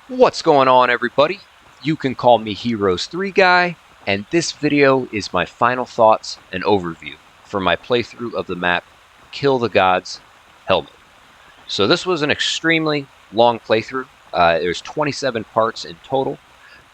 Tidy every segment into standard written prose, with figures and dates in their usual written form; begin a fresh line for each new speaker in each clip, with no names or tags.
What's going on, everybody? You can call me Heroes 3 Guy, and this video is my final thoughts and overview for my playthrough of the map Kill the Gods Helmet. So this was an extremely long playthrough. There's 27 parts in total.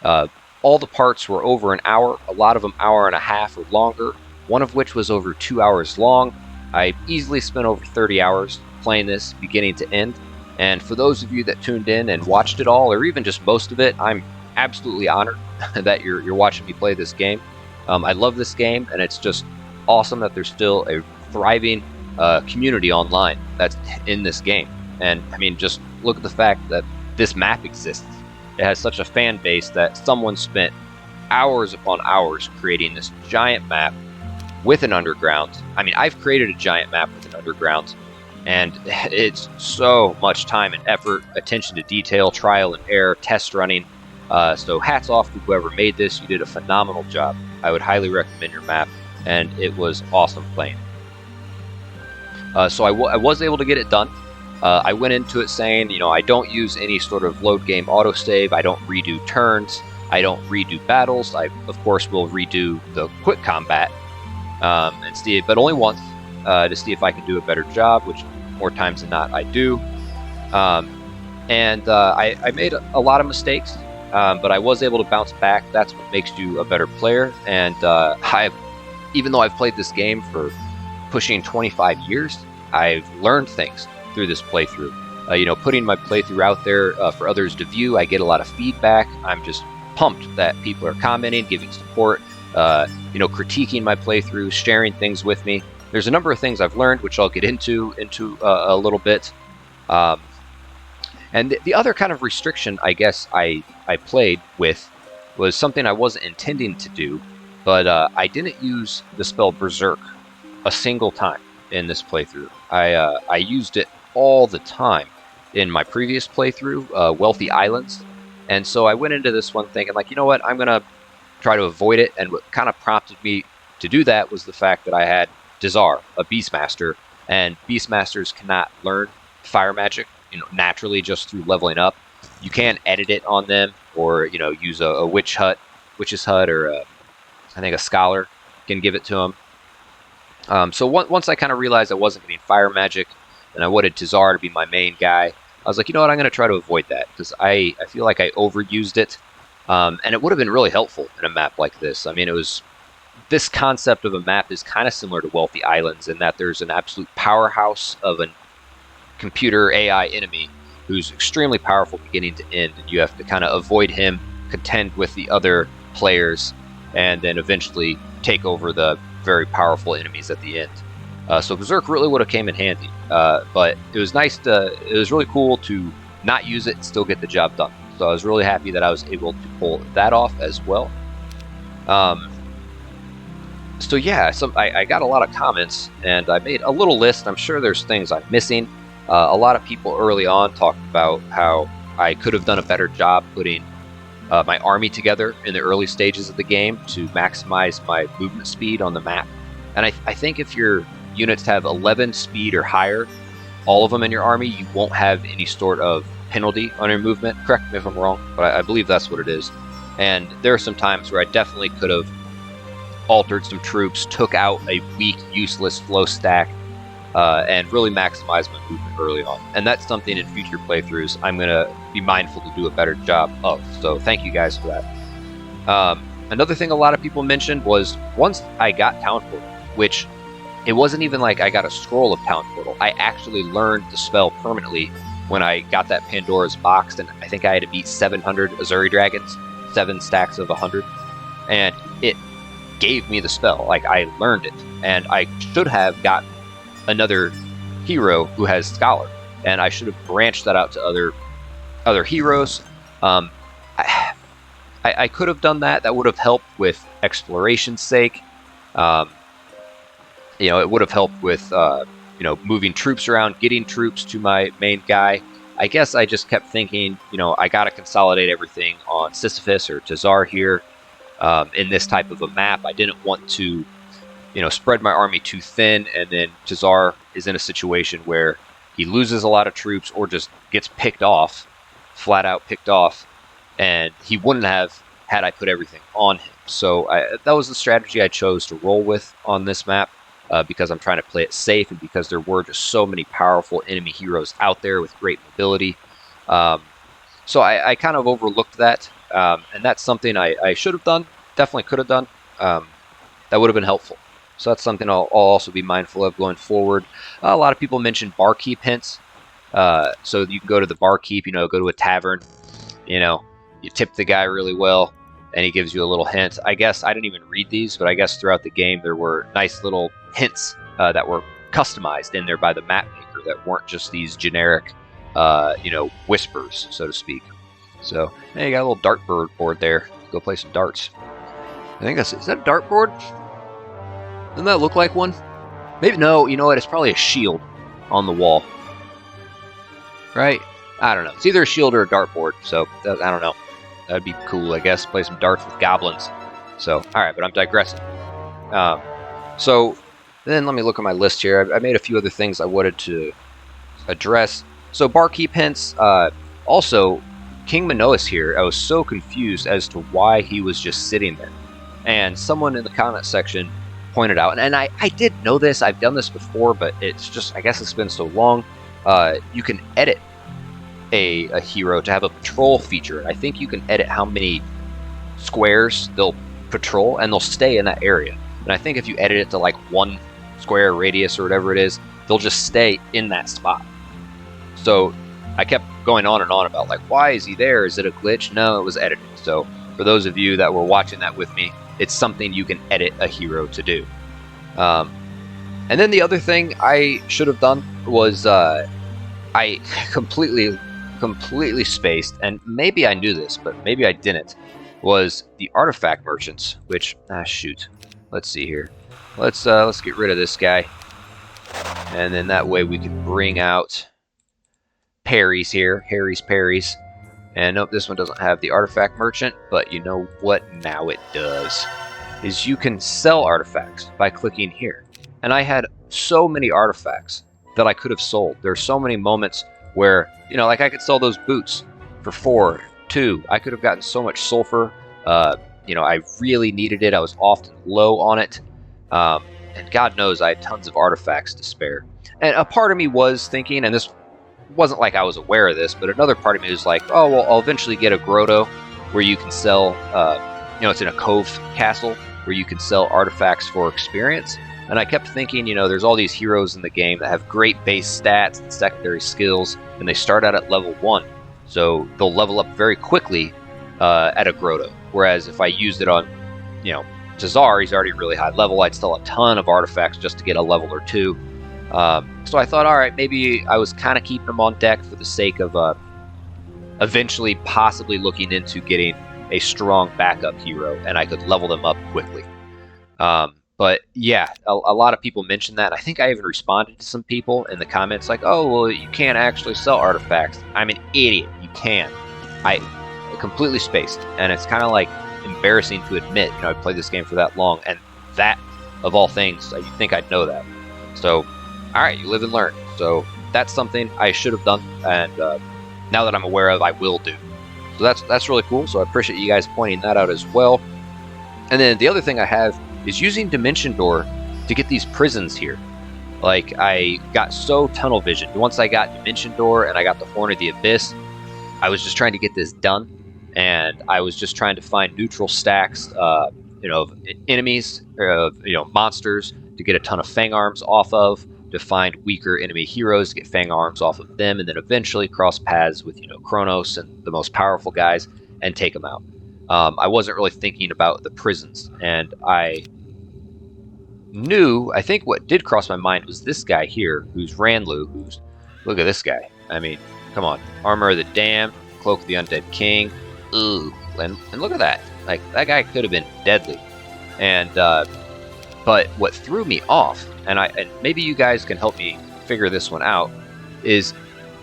All the parts were over an hour, a lot of them hour and a half or longer, one of which was over 2 hours long. I easily spent over 30 hours playing this beginning to end. And for those of you that tuned in and watched it all, or even just most of it, I'm absolutely honored that you're watching me play this game. I love this game, and it's just awesome that there's still a thriving community online that's in this game. And I mean, just look at the fact that this map exists. It has such a fan base that someone spent hours upon hours creating this giant map with an underground. I mean, I've created a giant map with an underground, and it's so much time and effort, attention to detail, trial and error, test running. So hats off to whoever made this. You did a phenomenal job. I would highly recommend your map, and it was awesome playing. So I was able to get it done. I went into it saying, I don't use any sort of load game autosave. I don't redo turns. I don't redo battles. I, of course, will redo the quick combat and see, but only once to see if I can do a better job, which more times than not I do. I made a lot of mistakes, but I was able to bounce back. That's what makes you a better player. And even though I've played this game for pushing 25 years, I've learned things through this playthrough. Putting my playthrough out there for others to view, I get a lot of feedback. I'm just pumped that people are commenting, giving support, critiquing my playthrough, sharing things with me. There's a number of things I've learned, which I'll get into a little bit. And the other kind of restriction, I guess, I played with was something I wasn't intending to do, but I didn't use the spell Berserk a single time in this playthrough. I used it all the time in my previous playthrough, Wealthy Islands, and so I went into this one thinking, like, you know what, I'm going to try to avoid it, and what kind of prompted me to do that was the fact that I had Dazar, a Beastmaster, and Beastmasters cannot learn fire magic, naturally just through leveling up. You can edit it on them, or use a witch's hut, or I think a scholar can give it to them. So once I kind of realized I wasn't getting fire magic, and I wanted Tazar to be my main guy, I was like, you know what, I'm going to try to avoid that, because I feel like I overused it, and it would have been really helpful in a map like this. I mean, this concept of a map is kind of similar to Wealthy Islands in that there's an absolute powerhouse of a computer AI enemy who's extremely powerful beginning to end, and you have to kind of avoid him, contend with the other players, and then eventually take over the very powerful enemies at the end. So Berserk really would have came in handy, but it was it was really cool to not use it and still get the job done. So I was really happy that I was able to pull that off as well. So yeah, I got a lot of comments, and I made a little list. I'm sure there's things I'm missing. A lot of people early on talked about how I could have done a better job putting my army together in the early stages of the game to maximize my movement speed on the map. And I think if your units have 11 speed or higher, all of them in your army, you won't have any sort of penalty on your movement. Correct me if I'm wrong, but I believe that's what it is. And there are some times where I definitely could have altered some troops, took out a weak, useless flow stack, and really maximized my movement early on. And that's something in future playthroughs I'm going to be mindful to do a better job of. So thank you guys for that. Another thing a lot of people mentioned was once I got Town Portal, which it wasn't even like I got a scroll of Town Portal. I actually learned the spell permanently when I got that Pandora's box, and I think I had to beat 700 Azuri Dragons, 7 stacks of 100, and it gave me the spell. Like, I learned it, and I should have gotten another hero who has Scholar, and I should have branched that out to other heroes. I could have done that. That would have helped with exploration's sake. It would have helped with moving troops around, getting troops to my main guy. I guess I just kept thinking, I got to consolidate everything on Sisyphus or Tazar here. In this type of a map, I didn't want to, spread my army too thin, and then Tazar is in a situation where he loses a lot of troops or just gets picked off, flat out picked off, and he wouldn't have had I put everything on him. So that was the strategy I chose to roll with on this map, because I'm trying to play it safe and because there were just so many powerful enemy heroes out there with great mobility. So I kind of overlooked that, and that's something I should have done, definitely could have done. That would have been helpful. So that's something I'll also be mindful of going forward. A lot of people mention barkeep hints. So you can go to the barkeep, go to a tavern, you tip the guy really well, and he gives you a little hint. I guess I didn't even read these, but I guess throughout the game there were nice little hints that were customized in there by the map maker that weren't just these generic, whispers, so to speak. So, hey, you got a little dartboard board there. Go play some darts. I think is that a dartboard? Doesn't that look like one? Maybe, no, you know what? It's probably a shield on the wall. Right? I don't know. It's either a shield or a dartboard, so I don't know. That'd be cool, I guess. Play some darts with goblins. So, alright, but I'm digressing. So, then let me look at my list here. I made a few other things I wanted to address. So, barkeep hints. Also, King Minoas here, I was so confused as to why he was just sitting there. And someone in the comment section pointed out, and I did know this, I've done this before, but it's just, I guess it's been so long. You can edit a hero to have a patrol feature, and I think you can edit how many squares they'll patrol, and they'll stay in that area. And I think if you edit it to like 1 square radius or whatever it is, they'll just stay in that spot. So I kept going on and on about, like, why is he there? Is it a glitch? No, it was edited. So for those of you that were watching that with me, it's something you can edit a hero to do. And then the other thing I should have done was I completely spaced, and maybe I knew this, but maybe I didn't, was the artifact merchants, which, shoot. Let's see here. Let's get rid of this guy. And then that way we can bring out parries here, Harry's parries. And nope, this one doesn't have the artifact merchant, but you know what? Now it does. Is you can sell artifacts by clicking here. And I had so many artifacts that I could have sold. There are so many moments where, like I could sell those boots for 4, 2. I could have gotten so much sulfur. I really needed it. I was often low on it. And God knows I had tons of artifacts to spare. And a part of me was thinking, and this wasn't like I was aware of this, but another part of me was like, oh, well, I'll eventually get a grotto where you can sell, it's in a cove castle where you can sell artifacts for experience. And I kept thinking, there's all these heroes in the game that have great base stats and secondary skills, and they start out at level 1. So they'll level up very quickly at a grotto. Whereas if I used it on, Tazar, he's already really high level, I'd sell a ton of artifacts just to get a level or 2. So I thought, all right, maybe I was kind of keeping them on deck for the sake of eventually possibly looking into getting a strong backup hero, and I could level them up quickly. But yeah, a lot of people mentioned that. I think I even responded to some people in the comments like, oh, well, you can't actually sell artifacts. I'm an idiot. You can. I completely spaced, and it's kind of like embarrassing to admit, I played this game for that long, and that, of all things, you'd think I'd know that. So, all right, you live and learn. So that's something I should have done, and now that I'm aware of, I will do. So that's really cool. So I appreciate you guys pointing that out as well. And then the other thing I have is using Dimension Door to get these prisons here. Like, I got so tunnel vision. Once I got Dimension Door and I got the Horn of the Abyss, I was just trying to get this done, and I was just trying to find neutral stacks, of enemies, monsters to get a ton of Fang Arms off of, to find weaker enemy heroes to get Fang Arms off of them, and then eventually cross paths with, Kronos and the most powerful guys and take them out. I wasn't really thinking about the prisons, and I think what did cross my mind was this guy here, who's Ranlu, look at this guy. I mean, come on. Armor of the Damned, Cloak of the Undead King. Ooh, and look at that. Like, that guy could have been deadly. And, but what threw me off, and maybe you guys can help me figure this one out, is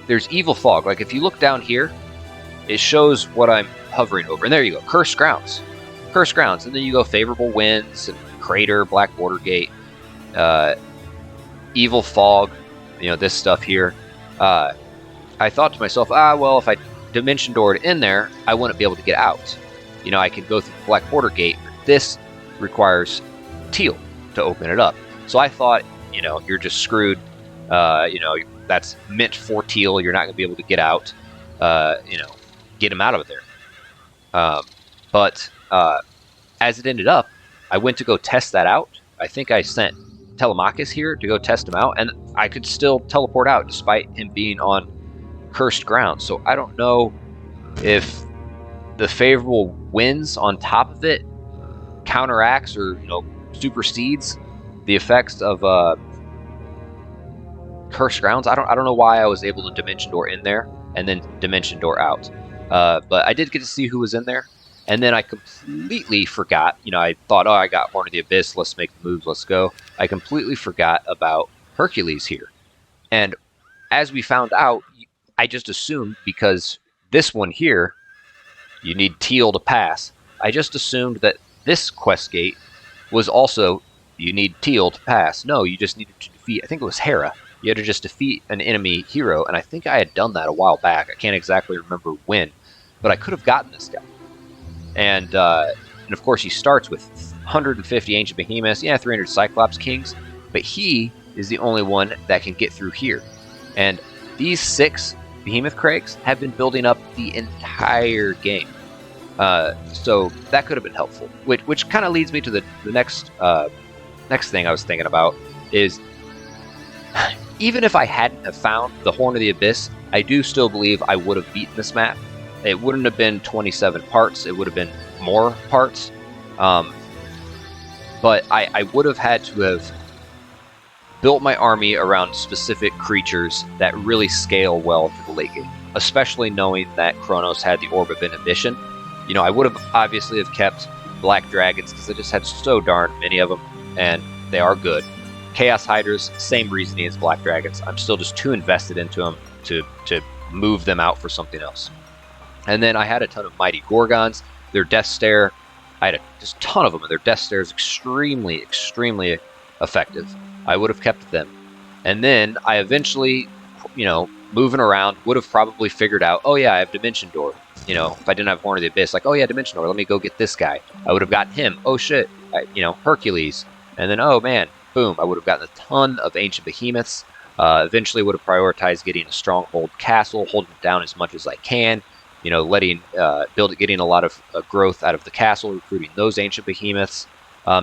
there's Evil Fog. Like, if you look down here, it shows what I'm hovering over. And there you go, Cursed Grounds. Cursed Grounds. And then you go Favorable Winds, and Crater, Black Border Gate, Evil Fog, this stuff here. I thought to myself, well, if I dimension doored in there, I wouldn't be able to get out. You know, I could go through the Black Border Gate. This requires teal to open it up. So I thought, you know, you're just screwed. You know, that's meant for teal. You're not going to be able to get out. You know, get him out of there. But as it ended up, I went to go test that out. I think I sent Telemachus here to go test him out, and I could still teleport out despite him being on cursed ground. So I don't know if the favorable winds on top of it counteracts or, you know, supersedes the effects of cursed grounds. I don't know why I was able to dimension door in there and then dimension door out. But I did get to see who was in there. And then I completely forgot, you know, I thought, oh, I got Horn of the Abyss, let's make the moves, let's go. I completely forgot about Hercules here. And as we found out, I just assumed because this one here, you need teal to pass. I just assumed that this quest gate was also, you need teal to pass. No, you just needed to defeat, I think it was Hera. You had to just defeat an enemy hero, and I think I had done that a while back. I can't exactly remember when, but I could have gotten this guy. And of course, he starts with 150 Ancient Behemoths, 300 Cyclops Kings, but he is the only one that can get through here. And these 6 Behemoth Craigs have been building up the entire game. So that could have been helpful, which kind of leads me to the next thing I was thinking about is, even if I hadn't have found the Horn of the Abyss, I do still believe I would have beaten this map. It wouldn't have been 27 parts. It would have been more parts. But I would have had to have built my army around specific creatures that really scale well for the late game, especially knowing that Kronos had the Orb of Inhibition. You know, I would have obviously have kept Black Dragons because I just had so darn many of them, and they are good. Chaos Hydras, same reasoning as Black Dragons. I'm still just too invested into them to move them out for something else. And then I had a ton of Mighty Gorgons. Their Death Stare, I had just a ton of them, and their Death Stare is extremely, extremely effective. I would have kept them. And then I eventually, you know, moving around, would have probably figured out, oh yeah, I have Dimension Door. You know, if I didn't have Horn of the Abyss, like, oh yeah, Dimension Door, let me go get this guy. I would have gotten him. Oh shit, you know, Hercules. And then, oh man, boom, I would have gotten a ton of Ancient Behemoths. Eventually would have prioritized getting a Stronghold Castle, holding it down as much as I can. You know, getting a lot of growth out of the castle, recruiting those Ancient Behemoths.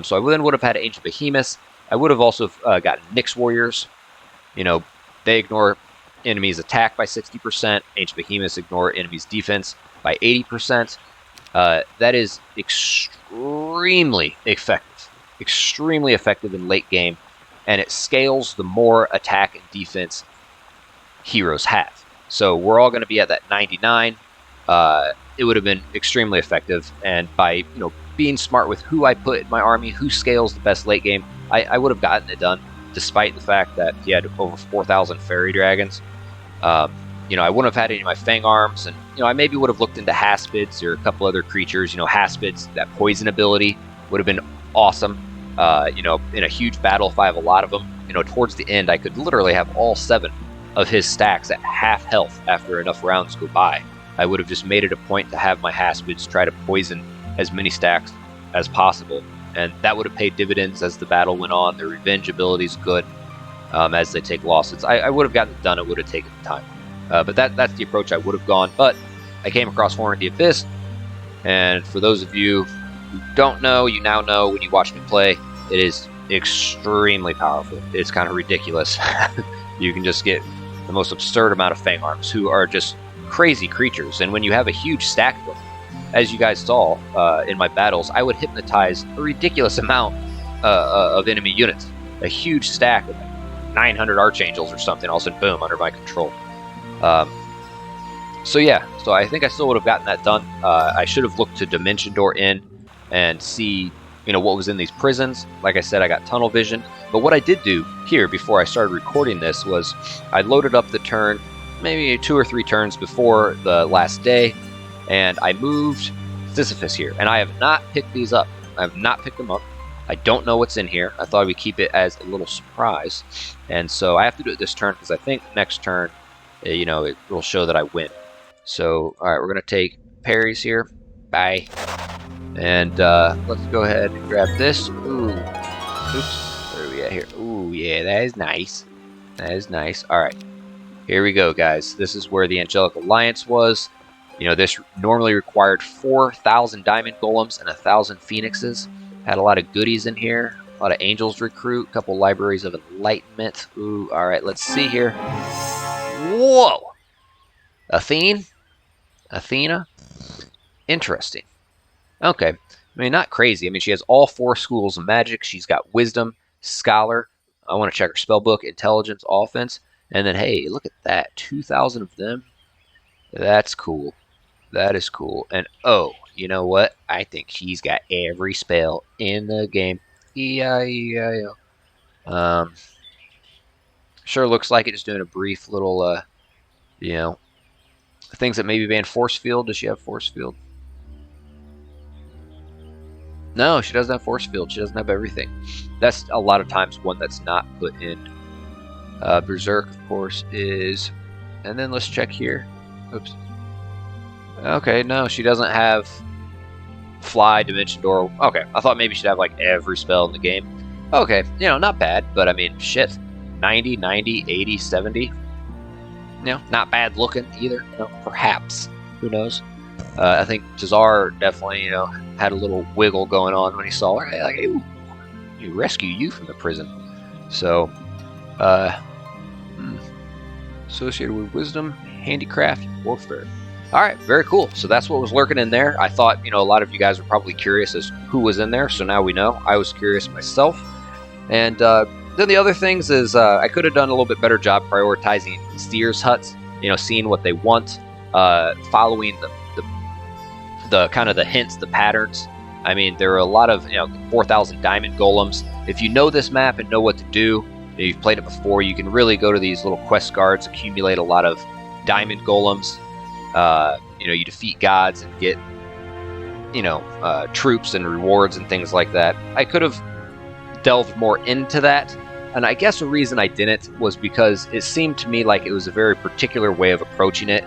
So I then would have had Ancient Behemoths. I would have also gotten Nyx Warriors. You know, they ignore enemies' attack by 60%. Ancient Behemoths ignore enemies' defense by 80%. That is extremely effective. Extremely effective in late game. And it scales the more attack and defense heroes have. So we're all going to be at that 99. It would have been extremely effective, and by, you know, being smart with who I put in my army, who scales the best late game, I would have gotten it done, despite the fact that he had over 4,000 fairy dragons. You know, I wouldn't have had any of my fang arms, and, you know, I maybe would have looked into Haspids or a couple other creatures. You know, Haspids, that poison ability would have been awesome. You know, in a huge battle, if I have a lot of them, you know, towards the end, I could literally have all 7 of his stacks at half health after enough rounds go by. I would have just made it a point to have my Haspids try to poison as many stacks as possible, and that would have paid dividends as the battle went on. Their revenge ability is good as they take losses. I would have gotten it done. It would have taken time, but that's the approach I would have gone. But I came across Horn of the Abyss, and for those of you who don't know, you now know when you watch me play. It is extremely powerful. It's kind of ridiculous. You can just get the most absurd amount of Fang Arms, who are just crazy creatures. And when you have a huge stack of them, as you guys saw in my battles, I would hypnotize a ridiculous amount of enemy units. A huge stack of 900 Archangels or something, all of a sudden, boom, under my control. So yeah, so I think I still would have gotten that done. I should have looked to Dimension Door in and see, you know, what was in these prisons. Like I said, I got tunnel vision. But what I did do here before I started recording this was I loaded up the turn maybe 2 or 3 turns before the last day, and I moved Sisyphus here. And I have not picked these up. I have not picked them up. I don't know what's in here. I thought we'd keep it as a little surprise. And so I have to do it this turn because I think next turn, you know, it will show that I win. So, all right, we're gonna take parries here. Bye. And let's go ahead and grab this. Ooh, oops. Where are we at here? Ooh, yeah, that is nice. That is nice. All right, here we go, guys. This is where the Angelic Alliance was. You know, this normally required 4,000 diamond golems and 1,000 phoenixes. Had a lot of goodies in here. A lot of angels recruit. A couple libraries of enlightenment. Ooh, all right, let's see here. Whoa! Athena? Interesting. Okay. I mean, not crazy. I mean, she has all 4 schools of magic. She's got wisdom, scholar. I want to check her spell book, intelligence, offense. And then, hey, look at that. 2,000 of them. That's cool. That is cool. And, oh, you know what? I think she's got every spell in the game. E-I-E-I-O. Sure looks like it. Just doing a brief little, you know, things that maybe ban force field. Does she have force field? No, she doesn't have force field. She doesn't have everything. That's a lot of times one that's not put in. Berserk, of course, is... And then let's check here. Oops. Okay, no, she doesn't have fly, dimension door. Okay, I thought maybe she'd have like every spell in the game. Okay, you know, not bad, but I mean, shit. 90, 90, 80, 70. You know, not bad looking either. You know, perhaps. Who knows? I think Tazar definitely, you know, had a little wiggle going on when he saw her. Like, hey, you rescue you from the prison. So, associated with wisdom, handicraft, warfare. All right, very cool. So that's what was lurking in there. I thought, you know, a lot of you guys were probably curious as who was in there. So now we know. I was curious myself. And then the other things is I could have done a little bit better job prioritizing Steers huts. You know, seeing what they want, following the kind of the hints, the patterns. I mean, there are a lot of, you know, 4,000 diamond golems. If you know this map and know what to do, you've played it before, you can really go to these little quest guards, accumulate a lot of diamond golems. You know, you defeat gods and get, you know, troops and rewards and things like that. I could have delved more into that, and I guess the reason I didn't was because it seemed to me like it was a very particular way of approaching it,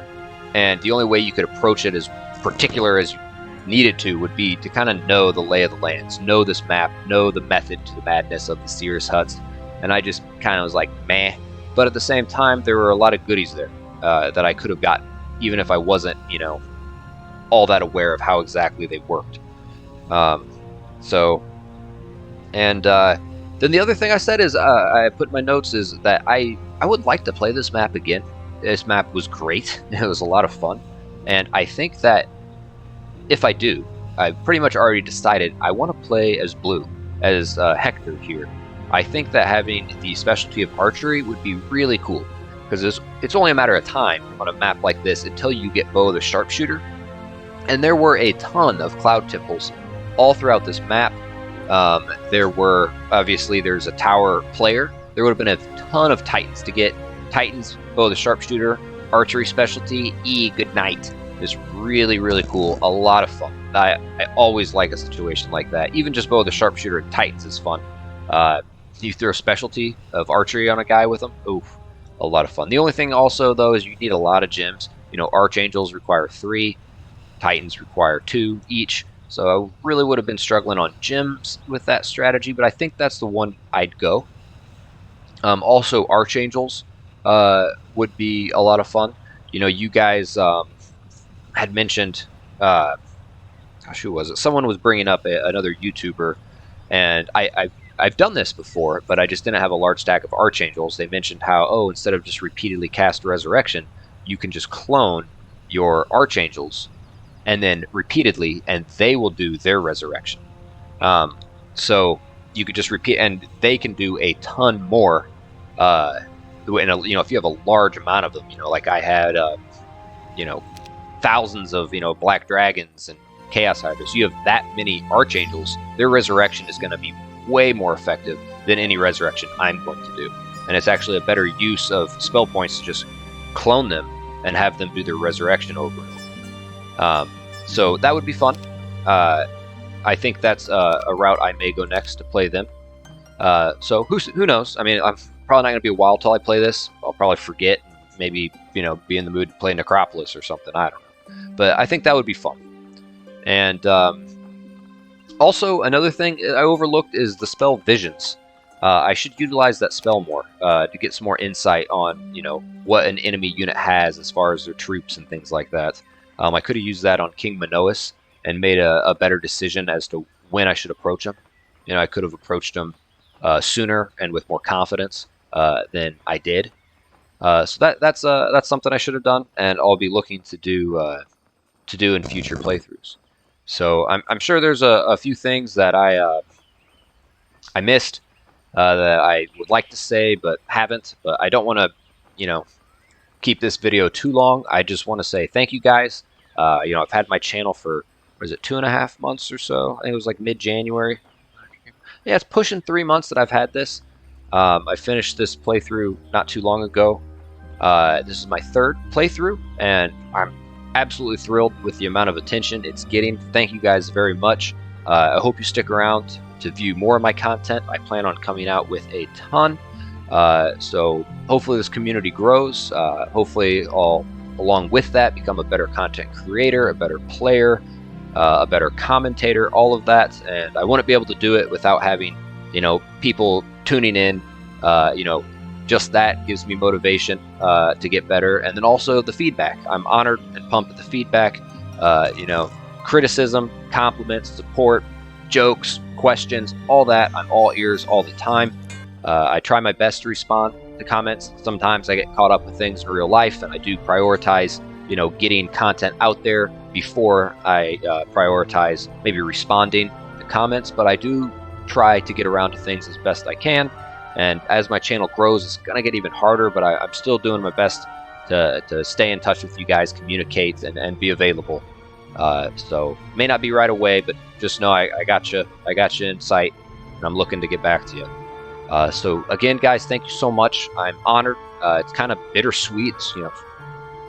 and the only way you could approach it as particular as you needed to would be to kind of know the lay of the lands, know this map, know the method to the madness of the Sears huts, and I just kind of was like, meh. But at the same time, there were a lot of goodies there that I could have gotten, even if I wasn't, you know, all that aware of how exactly they worked. Then the other thing I said is, I put in my notes is that I would like to play this map again. This map was great. It was a lot of fun. And I think that if I do, I've pretty much already decided I want to play as blue, as Hector here. I think that having the specialty of archery would be really cool, because it's only a matter of time on a map like this until you get Bo the Sharpshooter. And there were a ton of Cloud Temples all throughout this map. There were, obviously, there's a tower player. There would have been a ton of Titans to get. Titans, Bo the Sharpshooter, archery specialty, good night. Is really, really cool. A lot of fun. I always like a situation like that. Even just Bo the Sharpshooter and Titans is fun. You throw a specialty of archery on a guy with them. Oof, a lot of fun. The only thing also, though, is you need a lot of gems. You know, Archangels require 3. Titans require 2 each. So I really would have been struggling on gems with that strategy, but I think that's the one I'd go. Also, Archangels would be a lot of fun. You know, you guys had mentioned, gosh, who was it? Someone was bringing up another YouTuber, and I've done this before, but I just didn't have a large stack of Archangels. They mentioned how, oh, instead of just repeatedly cast Resurrection, you can just clone your Archangels and then repeatedly, and they will do their Resurrection. So you could just repeat, and they can do a ton more. You know, if you have a large amount of them, you know, like I had, you know, thousands of, you know, Black Dragons and Chaos Hydras. You have that many Archangels, their Resurrection is going to be way more effective than any Resurrection I'm going to do. And it's actually a better use of spell points to just clone them and have them do their Resurrection over and over. So that would be fun. I think that's a route I may go next to play them. So who knows? I mean, I'm probably not going to be a while till I play this. I'll probably forget, maybe, you know, be in the mood to play Necropolis or something. I don't know. But I think that would be fun. And also, another thing I overlooked is the spell Visions. I should utilize that spell more to get some more insight on, you know, what an enemy unit has as far as their troops and things like that. I could have used that on King Minoas and made a better decision as to when I should approach him. You know, I could have approached him sooner and with more confidence than I did. So that's something I should have done, and I'll be looking to do in future playthroughs. So I'm sure there's a few things that I missed that I would like to say but haven't. But I don't want to, you know, keep this video too long. I just want to say thank you guys. You know, I've had my channel for, what is it, 2.5 months or so? I think it was like mid-January. Yeah, it's pushing 3 months that I've had this. I finished this playthrough not too long ago. This is my 3rd playthrough, and I'm absolutely thrilled with the amount of attention it's getting. Thank you guys very much. I hope you stick around to view more of my content. I plan on coming out with a ton. So hopefully this community grows. Hopefully I'll, along with that, become a better content creator, a better player, a better commentator, all of that. And I wouldn't be able to do it without having, you know, people tuning in. You know, just that gives me motivation to get better. And then also the feedback. I'm honored and pumped at the feedback. You know, criticism, compliments, support, jokes, questions, all that. I'm all ears all the time. I try my best to respond to comments. Sometimes I get caught up with things in real life, and I do prioritize, you know, getting content out there before I prioritize maybe responding to comments. But I do try to get around to things as best I can. And as my channel grows, it's going to get even harder, but I'm still doing my best to stay in touch with you guys, communicate, and be available. So may not be right away, but just know I got you. I got you in sight, and I'm looking to get back to you. So again, guys, thank you so much. I'm honored. It's kind of bittersweet. It's, you know,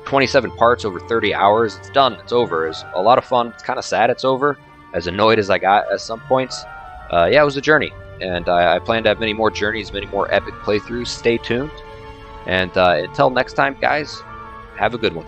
27 parts over 30 hours. It's done. It's over. It's a lot of fun. It's kind of sad it's over, as annoyed as I got at some points. Yeah, it was a journey, and I plan to have many more journeys, many more epic playthroughs. Stay tuned. And until next time, guys, have a good one.